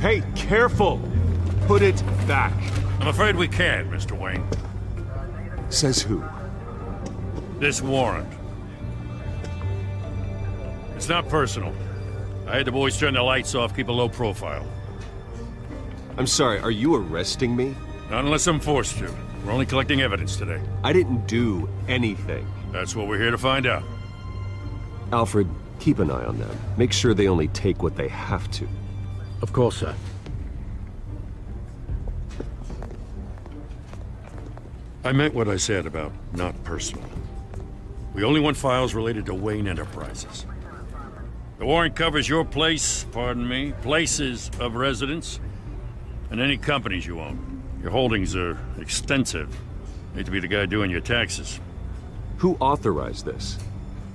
Hey, careful! Put it back. I'm afraid we can't, Mr. Wayne. Says who? This warrant. It's not personal. I had the boys turn the lights off, keep a low profile. I'm sorry, are you arresting me? Not unless I'm forced to. We're only collecting evidence today. I didn't do anything. That's what we're here to find out. Alfred, keep an eye on them. Make sure they only take what they have to. Of course, sir. I meant what I said about not personal. We only want files related to Wayne Enterprises. The warrant covers your place, pardon me, places of residence, and any companies you own. Your holdings are extensive. Hate to be the guy doing your taxes. Who authorized this?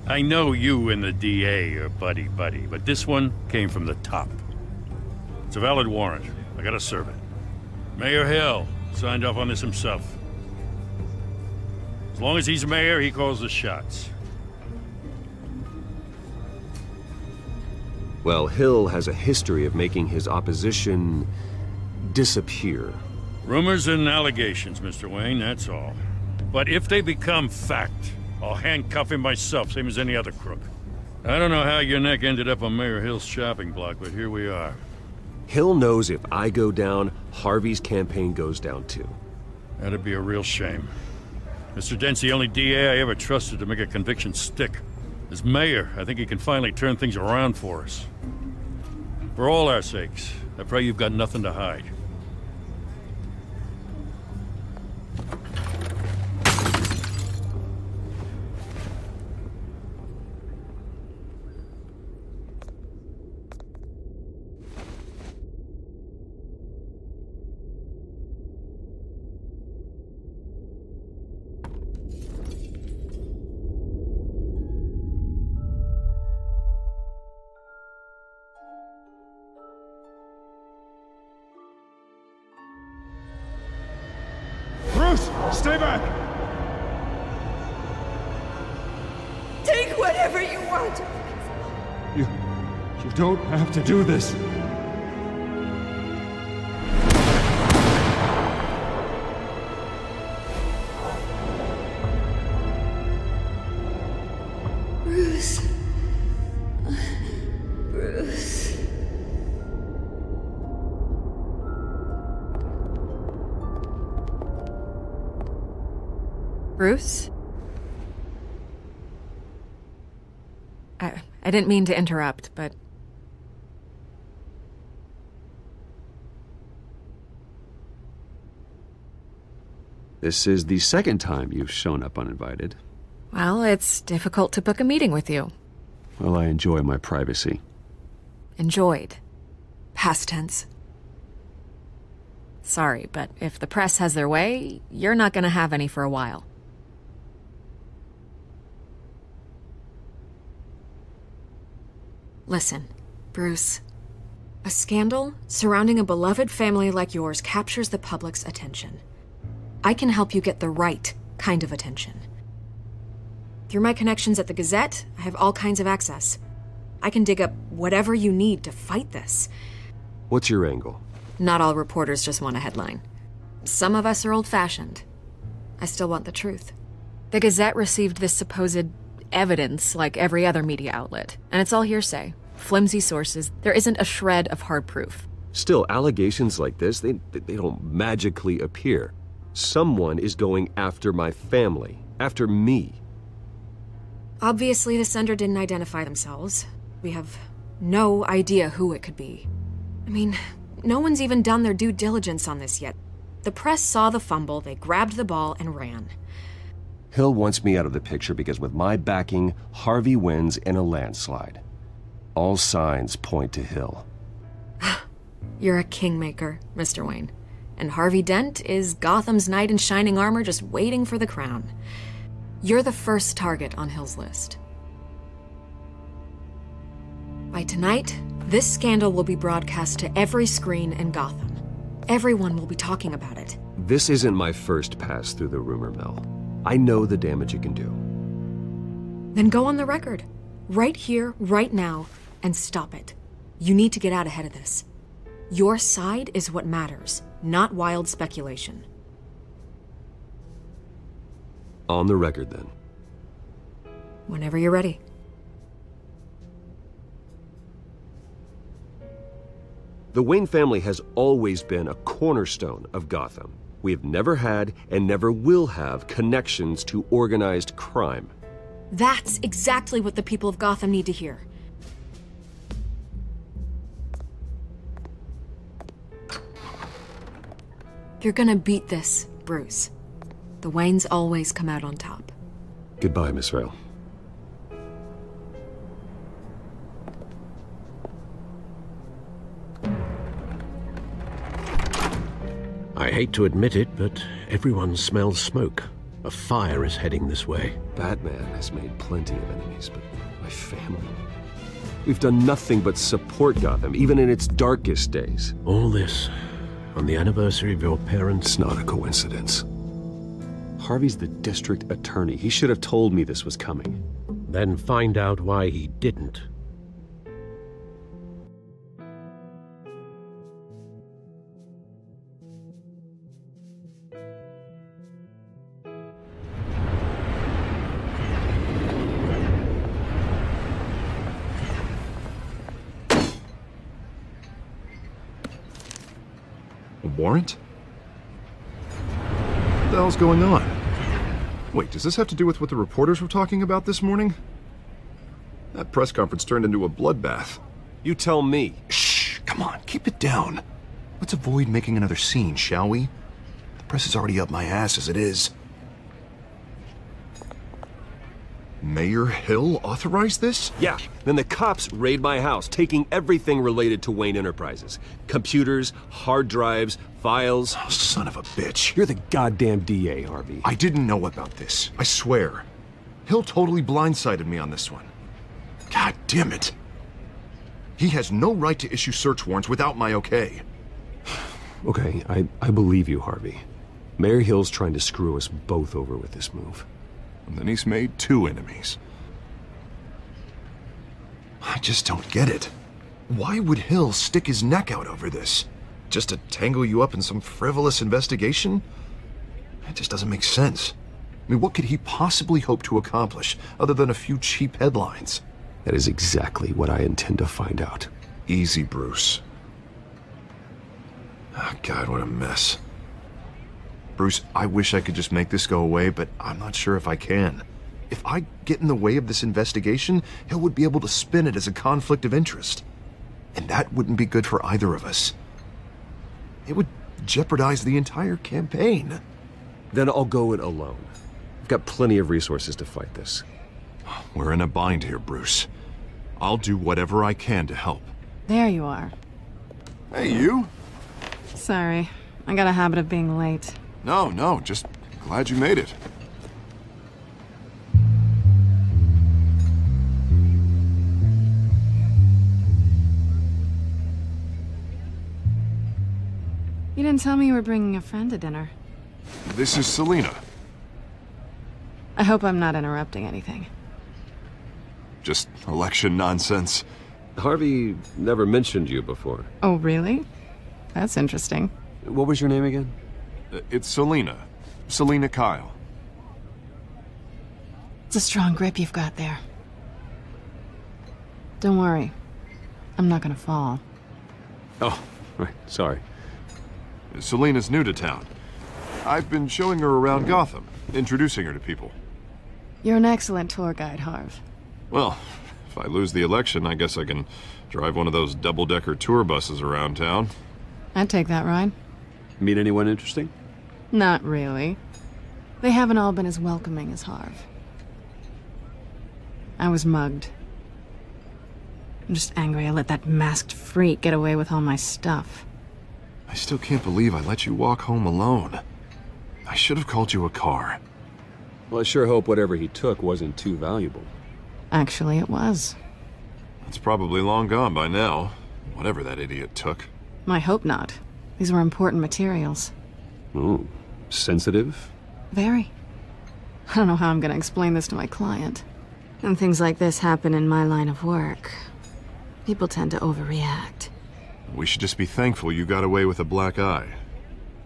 I know you and the DA are buddy-buddy, but this one came from the top. It's a valid warrant. I gotta serve it. Mayor Hill signed off on this himself. As long as he's mayor, he calls the shots. Well, Hill has a history of making his opposition disappear. Rumors and allegations, Mr. Wayne, that's all. But if they become fact, I'll handcuff him myself, same as any other crook. I don't know how your neck ended up on Mayor Hill's shopping block, but here we are. Hill knows if I go down, Harvey's campaign goes down too. That'd be a real shame. Mr. Dent's the only DA I ever trusted to make a conviction stick. As mayor, I think he can finally turn things around for us. For all our sakes, I pray you've got nothing to hide. Stay back! Take whatever you want! You don't have to do this. Bruce. Bruce. Bruce? I didn't mean to interrupt, but... This is the second time you've shown up uninvited. Well, it's difficult to book a meeting with you. Well, I enjoy my privacy. Enjoyed. Past tense. Sorry, but if the press has their way, you're not gonna have any for a while. Listen, Bruce. A scandal surrounding a beloved family like yours captures the public's attention. I can help you get the right kind of attention. Through my connections at the Gazette, I have all kinds of access. I can dig up whatever you need to fight this. What's your angle? Not all reporters just want a headline. Some of us are old-fashioned. I still want the truth. The Gazette received this supposed evidence like every other media outlet, and it's all hearsay. Flimsy sources. There isn't a shred of hard proof. Still, allegations like this, they don't magically appear. Someone is going after my family, after me. Obviously, the sender didn't identify themselves. We have no idea who it could be. I mean, no one's even done their due diligence on this yet. The press saw the fumble, they grabbed the ball and ran. Hill wants me out of the picture because with my backing, Harvey wins in a landslide. All signs point to Hill. You're a kingmaker, Mr. Wayne. And Harvey Dent is Gotham's knight in shining armor just waiting for the crown. You're the first target on Hill's list. By tonight, this scandal will be broadcast to every screen in Gotham. Everyone will be talking about it. This isn't my first pass through the rumor mill. I know the damage it can do. Then go on the record. Right here, right now, and stop it. You need to get out ahead of this. Your side is what matters, not wild speculation. On the record, then. Whenever you're ready. The Wayne family has always been a cornerstone of Gotham. We have never had and never will have connections to organized crime. That's exactly what the people of Gotham need to hear. You're gonna beat this, Bruce. The Waynes always come out on top. Goodbye, Miss Rail. I hate to admit it, but everyone smells smoke. A fire is heading this way. Batman has made plenty of enemies, but my family... We've done nothing but support Gotham, even in its darkest days. All this on the anniversary of your parents'... It's not a coincidence. Harvey's the district attorney. He should have told me this was coming. Then find out why he didn't. Warrant? What the hell's going on? Wait, does this have to do with what the reporters were talking about this morning? That press conference turned into a bloodbath. You tell me. Shh, come on, keep it down. Let's avoid making another scene, shall we? The press is already up my ass as it is. Mayor Hill authorized this? Yeah, then the cops raid my house, taking everything related to Wayne Enterprises. Computers, hard drives, files. Oh, son of a bitch. You're the goddamn DA, Harvey. I didn't know about this, I swear. Hill totally blindsided me on this one. God damn it. He has no right to issue search warrants without my okay. Okay, I believe you, Harvey. Mayor Hill's trying to screw us both over with this move. And then he's made 2 enemies. I just don't get it. Why would Hill stick his neck out over this? Just to tangle you up in some frivolous investigation? It just doesn't make sense. I mean, what could he possibly hope to accomplish other than a few cheap headlines? That is exactly what I intend to find out. Easy, Bruce. Oh, God, what a mess. Bruce, I wish I could just make this go away, but I'm not sure if I can. If I get in the way of this investigation, Hill would be able to spin it as a conflict of interest. And that wouldn't be good for either of us. It would jeopardize the entire campaign. Then I'll go it alone. I've got plenty of resources to fight this. We're in a bind here, Bruce. I'll do whatever I can to help. There you are. Hey, you? Sorry, I got a habit of being late. No, just glad you made it. You didn't tell me you were bringing a friend to dinner. This is Selina. I hope I'm not interrupting anything. Just election nonsense. Harvey never mentioned you before. Oh, really? That's interesting. What was your name again? It's Selina. Selina Kyle. It's a strong grip you've got there. Don't worry. I'm not gonna fall. Oh, right, sorry. Selina's new to town. I've been showing her around Gotham, introducing her to people. You're an excellent tour guide, Harv. Well, if I lose the election, I guess I can drive one of those double-decker tour buses around town. I'd take that ride. Meet anyone interesting? Not really. They haven't all been as welcoming as Harv. I was mugged. I'm just angry I let that masked freak get away with all my stuff. I still can't believe I let you walk home alone. I should have called you a car. Well, I sure hope whatever he took wasn't too valuable. Actually, it was. It's probably long gone by now, whatever that idiot took. I hope not. These were important materials. Ooh, sensitive? Very. I don't know how I'm gonna explain this to my client. When things like this happen in my line of work, people tend to overreact. We should just be thankful you got away with a black eye.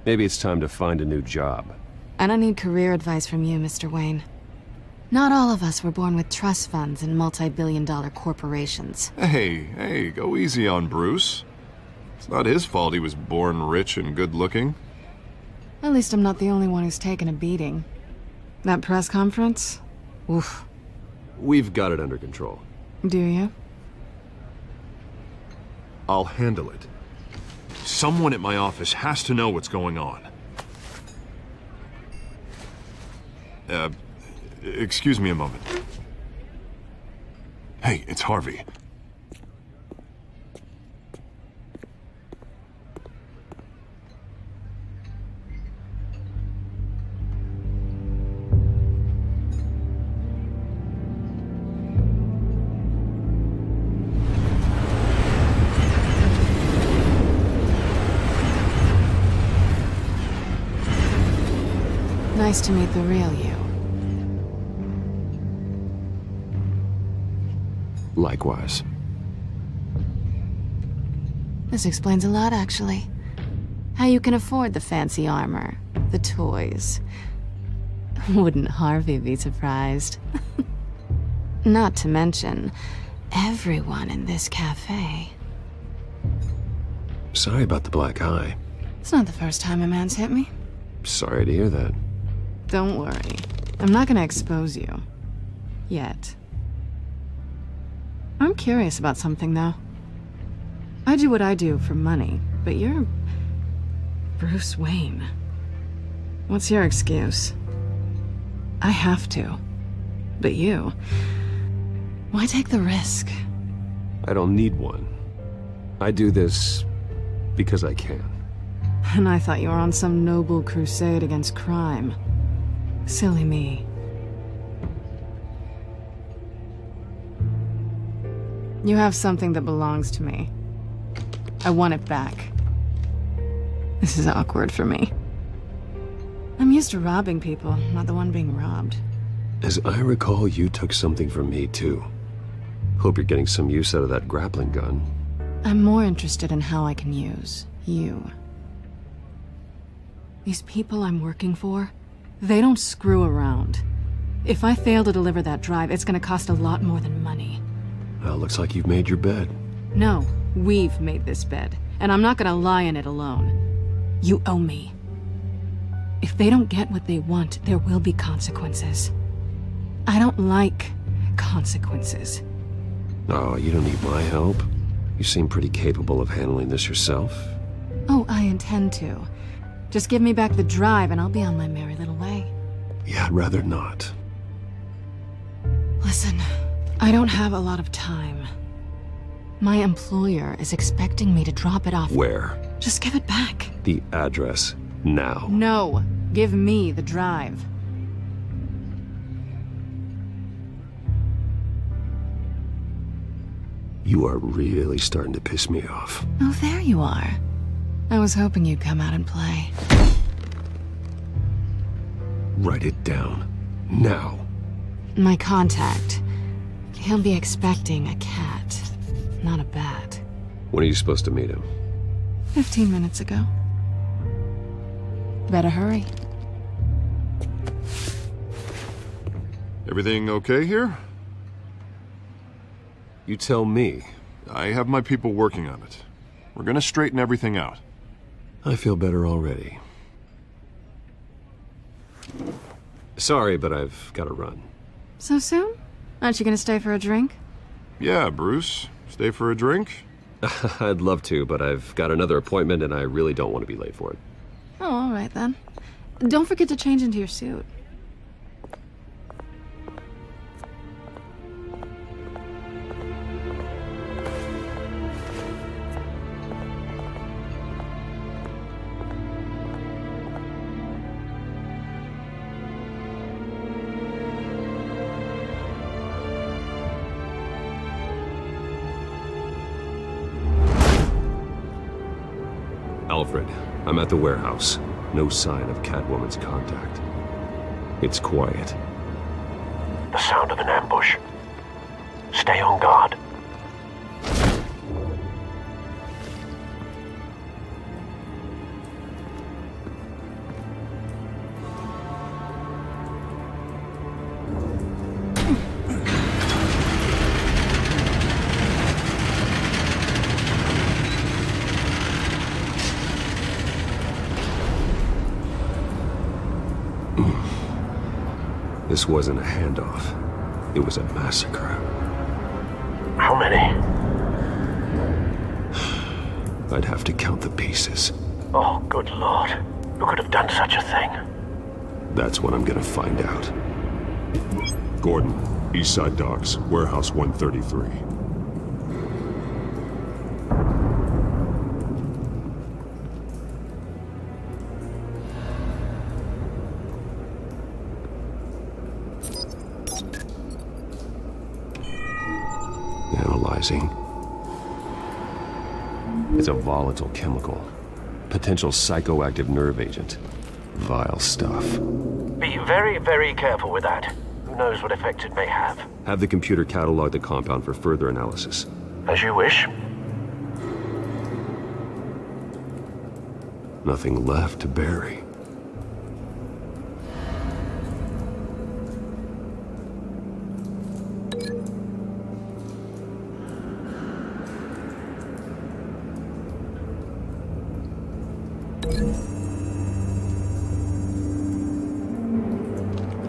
Maybe it's time to find a new job. I don't need career advice from you, Mr. Wayne. Not all of us were born with trust funds and multi-billion-dollar corporations. Hey, go easy on Bruce. It's not his fault he was born rich and good-looking. At least I'm not the only one who's taken a beating. That press conference? Oof. We've got it under control. Do you? I'll handle it. Someone at my office has to know what's going on. Excuse me a moment. Hey, it's Harvey. Nice to meet the real you. Likewise. This explains a lot, actually. How you can afford the fancy armor, the toys. Wouldn't Harvey be surprised? Not to mention, everyone in this cafe. Sorry about the black eye. It's not the first time a man's hit me. Sorry to hear that. Don't worry. I'm not gonna expose you. Yet. I'm curious about something, though. I do what I do for money, but you're Bruce Wayne. What's your excuse? I have to. But you... why take the risk? I don't need one. I do this because I can. And I thought you were on some noble crusade against crime. Silly me. You have something that belongs to me. I want it back. This is awkward for me. I'm used to robbing people, not the one being robbed. As I recall, you took something from me, too. Hope you're getting some use out of that grappling gun. I'm more interested in how I can use you. These people I'm working for, they don't screw around. If I fail to deliver that drive, it's gonna cost a lot more than money. Well, looks like you've made your bed. No, we've made this bed, and I'm not gonna lie in it alone. You owe me. If they don't get what they want, there will be consequences. I don't like consequences. Oh, you don't need my help. You seem pretty capable of handling this yourself. Oh, I intend to. Just give me back the drive and I'll be on my merry little way. Yeah, I'd rather not. Listen, I don't have a lot of time. My employer is expecting me to drop it off. Where? Just give it back. The address, now. No, give me the drive. You are really starting to piss me off. Oh, there you are. I was hoping you'd come out and play. Write it down. Now. My contact. He'll be expecting a cat, not a bat. When are you supposed to meet him? 15 minutes ago. Better hurry. Everything okay here? You tell me. I have my people working on it. We're gonna straighten everything out. I feel better already. Sorry, but I've got to run. So soon? Aren't you gonna stay for a drink? Yeah, Bruce. Stay for a drink? I'd love to, but I've got another appointment and I really don't want to be late for it. Oh, all right then. Don't forget to change into your suit. Alfred, I'm at the warehouse. No sign of Catwoman's contact. It's quiet. The sound of an ambush. Stay on guard. This wasn't a handoff. It was a massacre. How many? I'd have to count the pieces. Oh, good lord. Who could have done such a thing? That's what I'm gonna find out. Gordon, Eastside Docks, Warehouse 133. Analyzing. It's a volatile chemical. Potential psychoactive nerve agent. Vile stuff. Be very, very careful with that. Who knows what effects it may have. Have the computer catalog the compound for further analysis. As you wish. Nothing left to bury.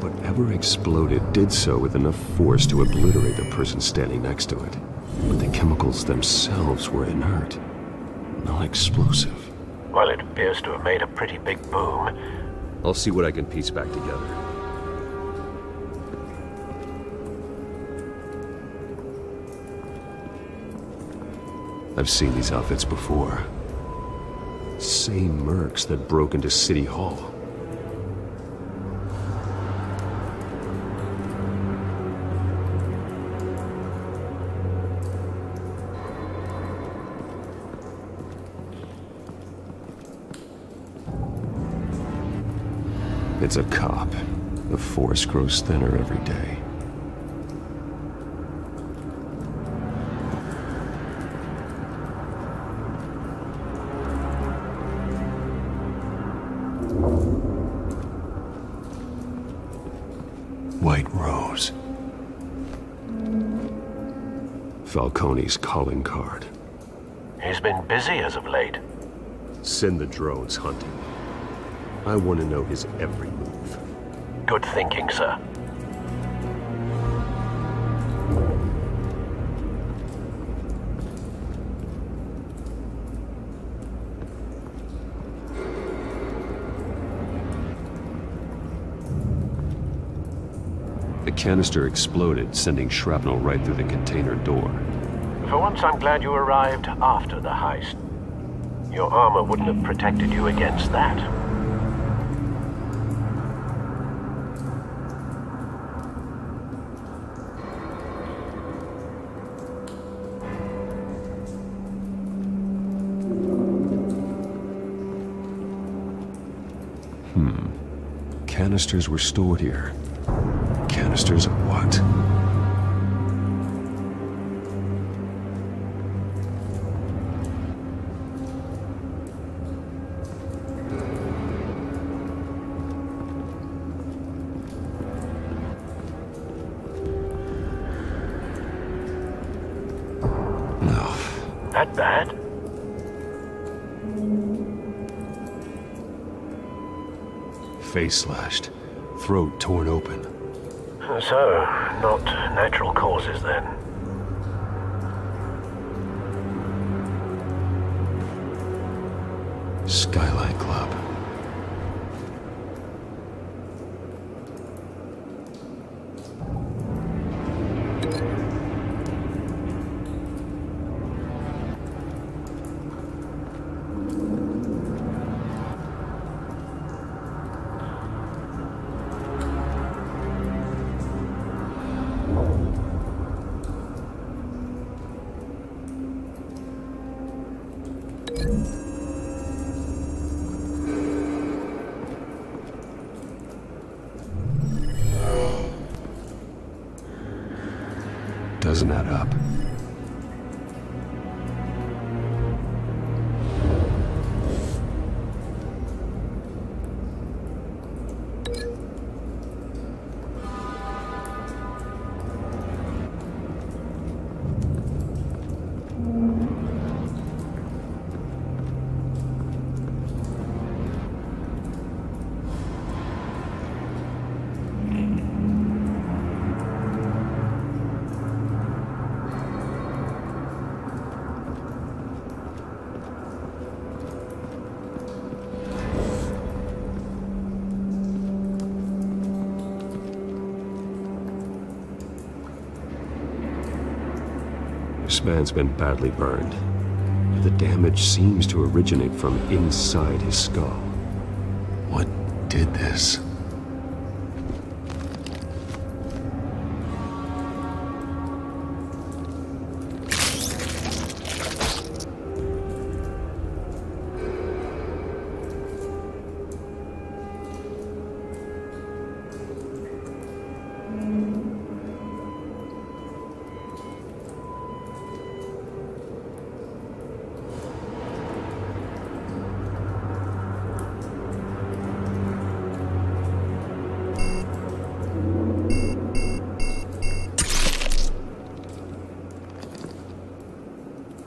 Whatever exploded did so with enough force to obliterate the person standing next to it. But the chemicals themselves were inert, not explosive. Well, it appears to have made a pretty big boom. I'll see what I can piece back together. I've seen these outfits before. Same mercs that broke into City Hall. It's a cop. The force grows thinner every day. White Rose. Falcone's calling card. He's been busy as of late. Send the drones hunting. I want to know his every move. Good thinking, sir. The canister exploded, sending shrapnel right through the container door. For once, I'm glad you arrived after the heist. Your armor wouldn't have protected you against that. Canisters were stored here. Canisters of what? No. That bad? Face slashed, throat torn open. So, not natural causes then. Skylight Club. doesn't add up. This man's been badly burned. The damage seems to originate from inside his skull. What did this?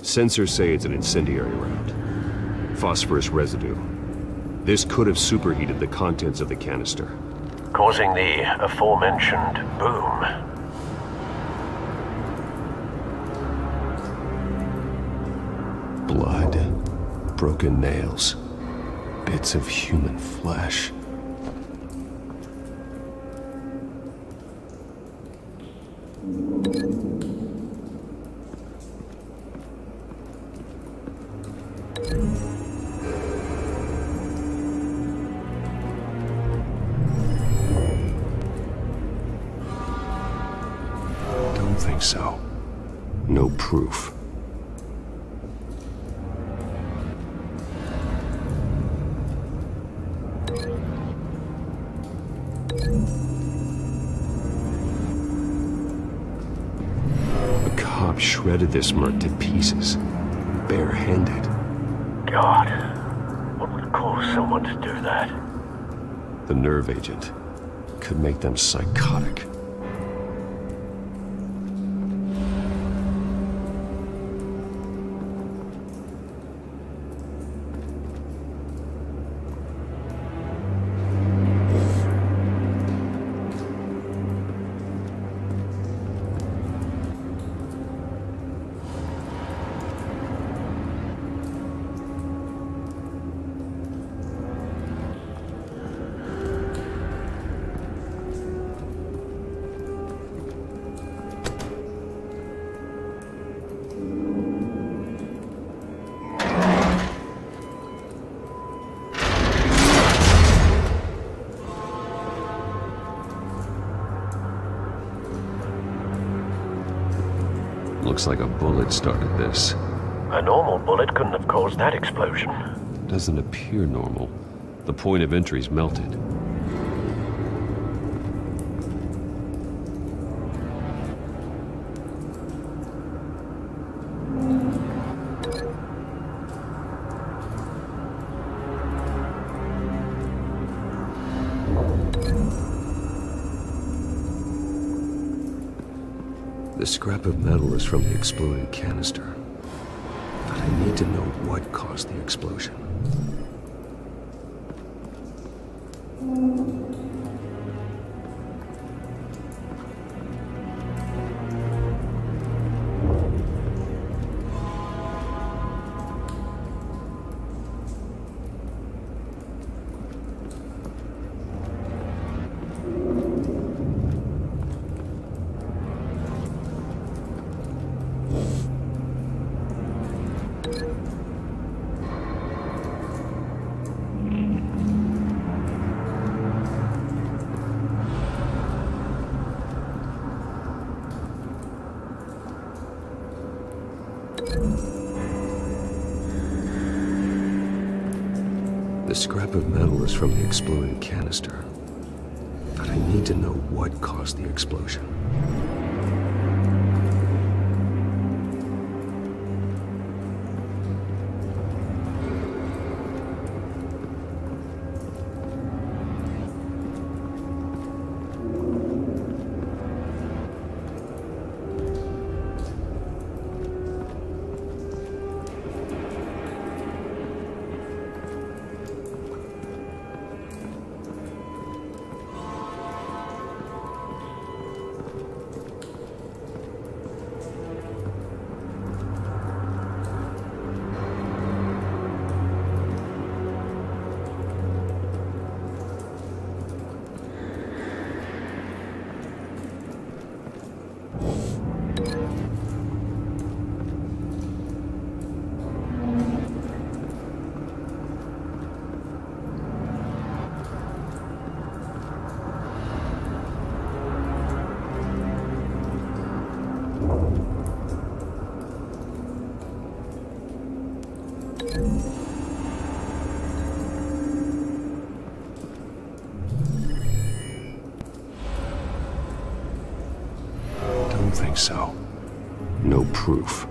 Sensors say it's an incendiary round. Phosphorus residue. This could have superheated the contents of the canister, causing the aforementioned boom. Blood, broken nails, bits of human flesh. So, no proof. A cop shredded this merc to pieces, barehanded. God, what would cause someone to do that? The nerve agent could make them psychotic. Looks like a bullet started this. A normal bullet couldn't have caused that explosion. Doesn't appear normal. The point of entry's melted. The scrap of metal is from the exploded canister. But I need to know what caused the explosion. The scrap of metal is from the exploded canister. But I need to know what caused the explosion. Don't think so. No proof.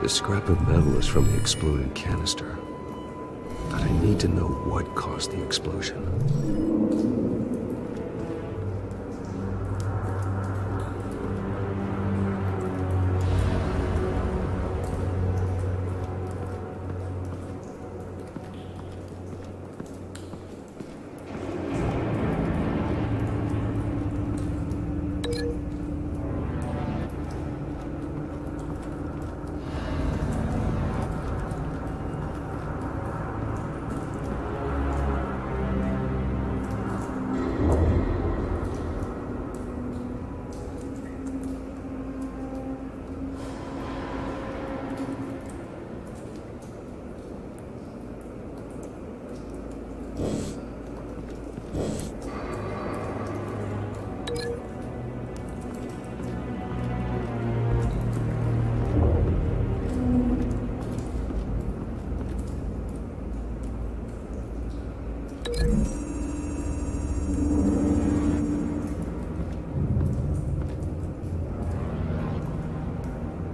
The scrap of metal is from the exploded canister. But I need to know what caused the explosion.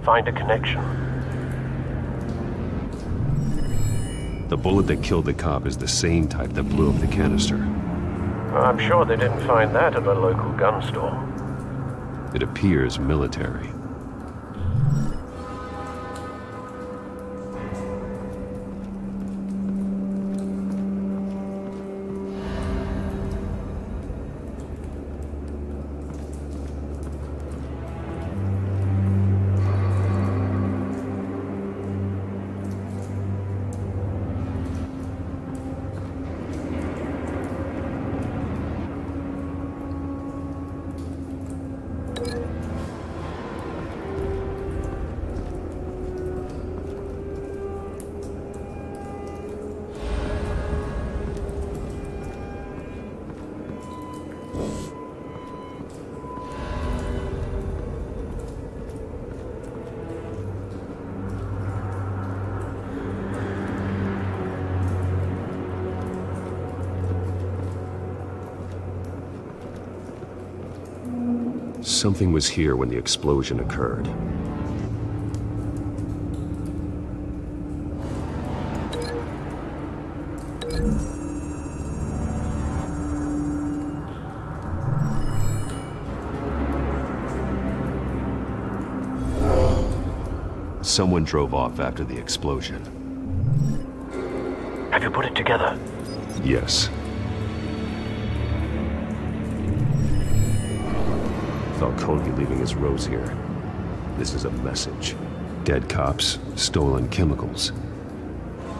Find a connection. The bullet that killed the cop is the same type that blew up the canister. I'm sure they didn't find that at a local gun store. It appears military. Something was here when the explosion occurred. Someone drove off after the explosion. Have you put it together? Yes. Falcone leaving his rose here. This is a message. Dead cops, stolen chemicals.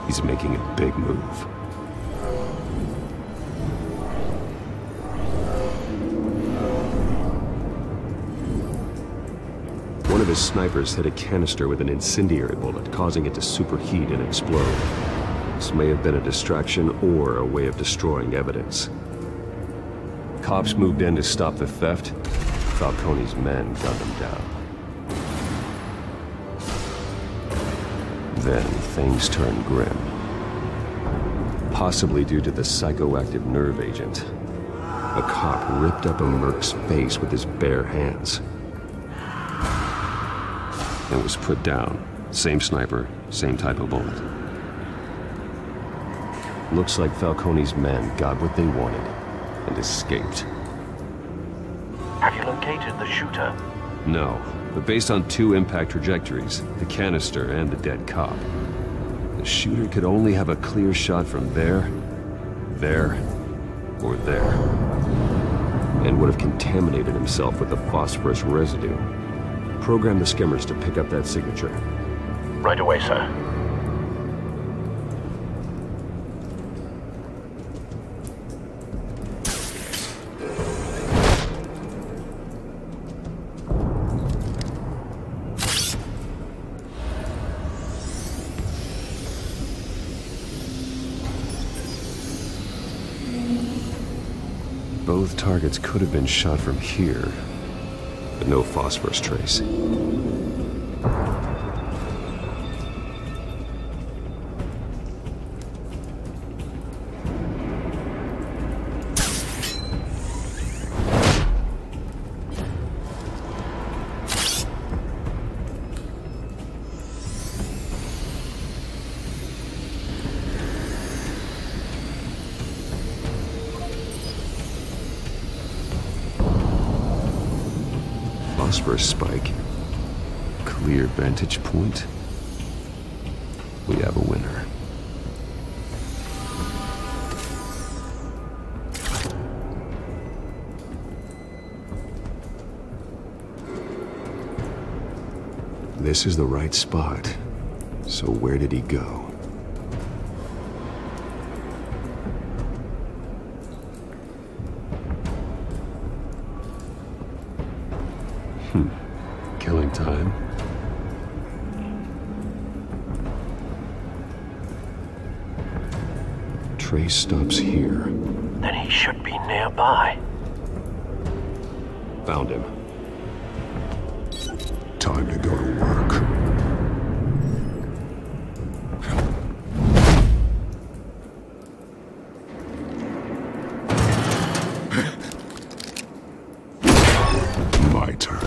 He's making a big move. One of his snipers hit a canister with an incendiary bullet, causing it to superheat and explode. This may have been a distraction or a way of destroying evidence. Cops moved in to stop the theft. Falcone's men gunned him down. Then things turned grim. Possibly due to the psychoactive nerve agent. A cop ripped up a merc's face with his bare hands. And was put down. Same sniper, same type of bullet. Looks like Falcone's men got what they wanted and escaped. Have you located the shooter? No, but based on 2 impact trajectories, the canister and the dead cop, the shooter could only have a clear shot from there, or there, and would have contaminated himself with the phosphorus residue. Program the skimmers to pick up that signature. Right away, sir. Both targets could have been shot from here, but no phosphorus trace. Phosphorus spike. Clear vantage point. We have a winner. This is the right spot. So where did he go? Killing time. Trace stops here. Then he should be nearby. Found him. Time to go to work. My turn.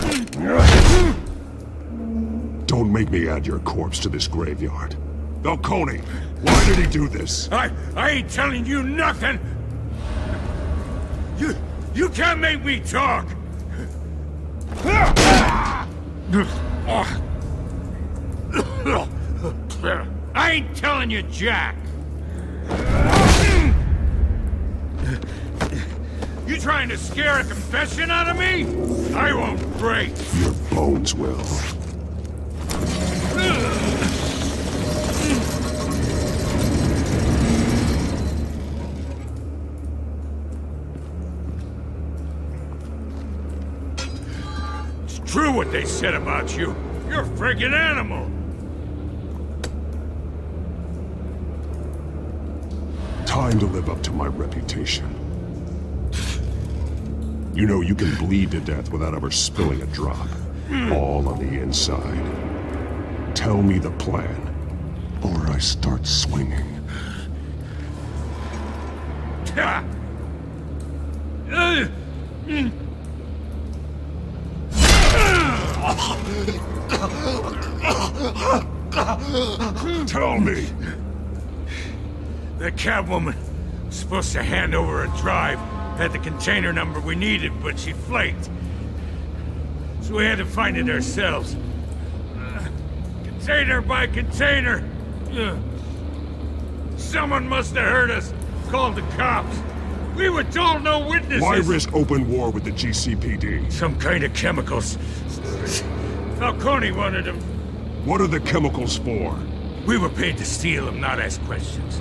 Don't make me add your corpse to this graveyard. Falcone, why did he do this? I ain't telling you nothing! You can't make me talk! I ain't telling you jack! You trying to scare a confession out of me? I won't break! Your bones will. It's true what they said about you. You're a friggin' animal! Time to live up to my reputation. You know you can bleed to death without ever spilling a drop. All on the inside. Tell me the plan, or I start swinging. Tell me! The Catwoman was supposed to hand over a drive. Had the container number we needed, but she flaked. So we had to find it ourselves. Container by container. Someone must have heard us. Called the cops. We were told no witnesses. Why risk open war with the GCPD? Some kind of chemicals. Falcone wanted them. What are the chemicals for? We were paid to steal them, not ask questions.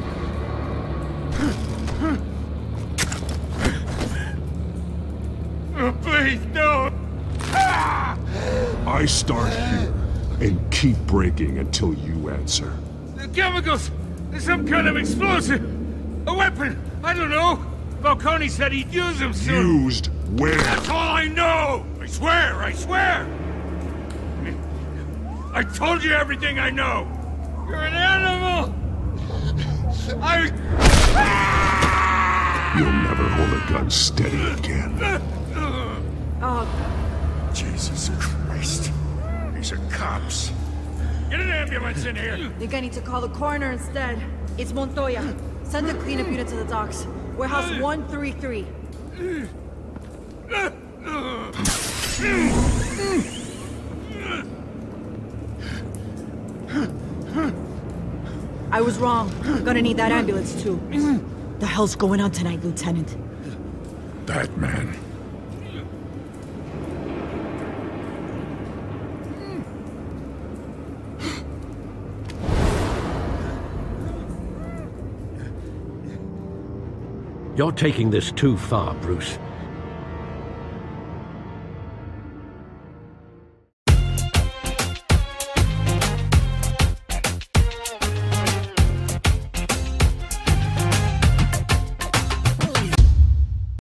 Oh, please, don't! I start here and keep breaking until you answer. The chemicals! There's some kind of explosive! A weapon! I don't know! Falcone said he'd use them soon! Used where? That's all I know! I swear! I swear! I told you everything I know! You're an animal! You'll never hold a gun steady again. Jesus Christ. These are cops. Get an ambulance in here! Think I need to call the coroner instead. It's Montoya. Send the cleanup unit to the docks. Warehouse 133. I was wrong. Gonna need that ambulance too. The hell's going on tonight, Lieutenant? Batman. You're taking this too far, Bruce.